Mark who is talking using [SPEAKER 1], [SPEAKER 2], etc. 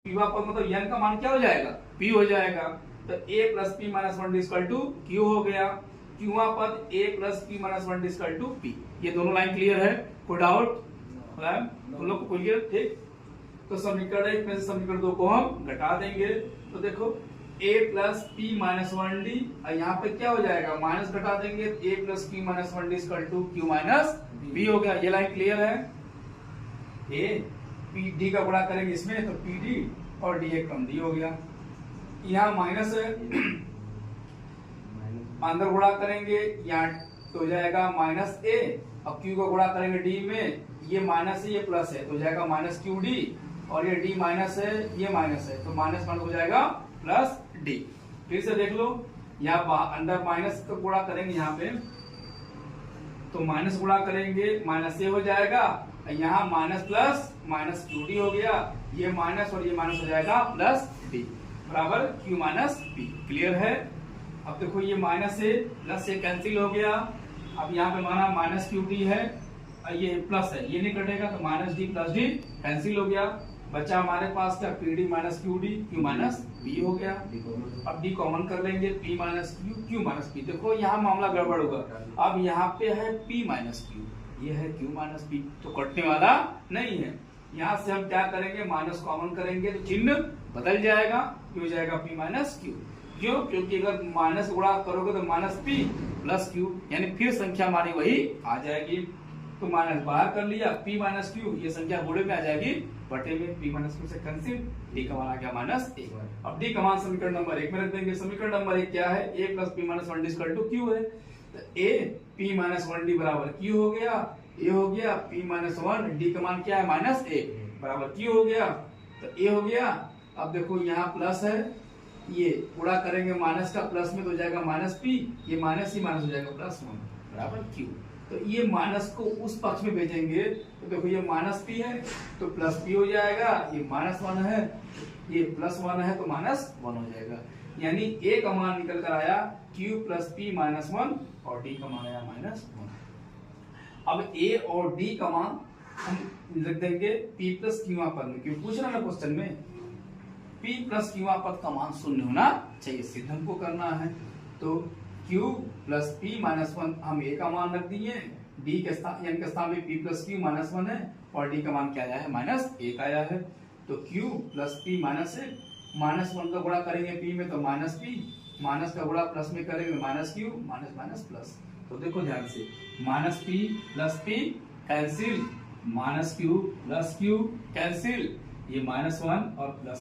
[SPEAKER 1] पीवा पर मतलब n का मान क्या हो जाएगा, p हो जाएगा। तो a plus P minus one equal to q हो गया। क्यूआ पद a plus P minus one equal to p। ये दोनों लाइन क्लियर है, कोई डाउट तुम लोग को क्लियर? ठीक। तो समीकरण एक में से समीकरण दो को हम घटा देंगे। तो देखो a plus P minus one d, यहाँ पे क्या हो जाएगा, माइनस घटा देंगे, a plus P minus one D equal to q minus b हो गया। ये लाइन क्लियर है। a पी डी का गुणा करेंगे इसमें तो पी डी और डी एक कम डी हो गया। यहाँ माइनस है, अंदर गुणा करेंगे यहाँ तो हो जाएगा माइनस ए, अब क्यू का गुणा करेंगे डी में, ये माइनस है ये प्लस है तो हो जाएगा माइनस क्यू डी, और ये डी माइनस है ये माइनस है तो माइनस माइनस हो जाएगा प्लस डी। फिर से देख लो, यहाँ अंदर माइनस का गुणा करेंगे यहाँ पे तो माइनस गुणा करेंगे माइनस ए हो जाएगा, यहाँ minus plus minus q D हो गया, ये माइनस और ये माइनस हो जाएगा प्लस डी बराबर क्यू माइनस बी। क्लियर है। अब देखो ये माइनस से प्लस से कैंसिल हो गया, अब यहाँ पे माना माइनस क्यू डी है, ये प्लस है ये नहीं कटेगा तो minus d plus d cancel हो गया, बचा हमारे पास क्या p d minus q d, q minus b हो गया। अब डी कॉमन कर लेंगे, p minus q, q minus p. देखो यहाँ मामला गड़बड़ होगा, अब यहाँ पे है पी माइनस क्यू, ये है क्यू माइनस पी, तो कटने वाला नहीं है। यहाँ से हम क्या करेंगे, माइनस कॉमन करेंगे तो चिन्ह बदल जाएगा, हो जाएगा पी माइनस क्यू। क्यों? क्योंकि अगर माइनस गुणा करोगे तो माइनस पी प्लस क्यू, यानी फिर संख्या हमारी वही आ जाएगी। तो माइनस बाहर कर लिया, पी माइनस क्यू, ये संख्या गुणे में आ जाएगी बटे में, पी माइनस क्यू से कैंसिल, डी का मान आ गया माइनस एक। अब डी का मान समीकरण नंबर एक में रख देंगे। समीकरण नंबर एक क्या है, A plus P minus one D equal to Q है, तो A P minus one D बराबर क्यू हो गया, ए हो गया पी माइनस वन, डी का मान क्या है माइनस ए बराबर क्यू हो गया, तो ए हो गया। अब देखो यहाँ प्लस है, ये गुणा करेंगे माइनस का प्लस में तो हो जाएगा माइनस पी, ये माइनस ही माइनस हो जाएगा प्लस वन बराबर क्यू। तो ये माइनस को उस पक्ष में भेजेंगे तो देखो ये माइनस पी है तो प्लस पी हो जाएगा, ये माइनस वन है ये प्लस वन है तो माइनस वन हो जाएगा, यानी ए का मान निकल कर आया Q plus P minus one और डी का मान आया माइनस वन। अब ए और डी का मान हम लिख देंगे पी प्लस क्यू पद में, क्यों पूछ रहा है क्वेश्चन में, P प्लस क्यू पद का मान शून्य होना चाहिए, सिद्ध हमको करना है। तो Q plus P minus one हम A का मान रख दिए, D के स्थान यानी के स्थान में P plus Q minus one है और D का मान क्या आया है माइनस एक आया है। तो Q प्लस पी माइनस एक, माइनस वन का गुणा करेंगे P में तो माइनस पी, माइनस का गुणा प्लस में करेंगे minus Q, minus minus plus. तो देखो ध्यान से, minus P plus P cancel, minus Q plus Q cancel, ये माइनस वन और प्लस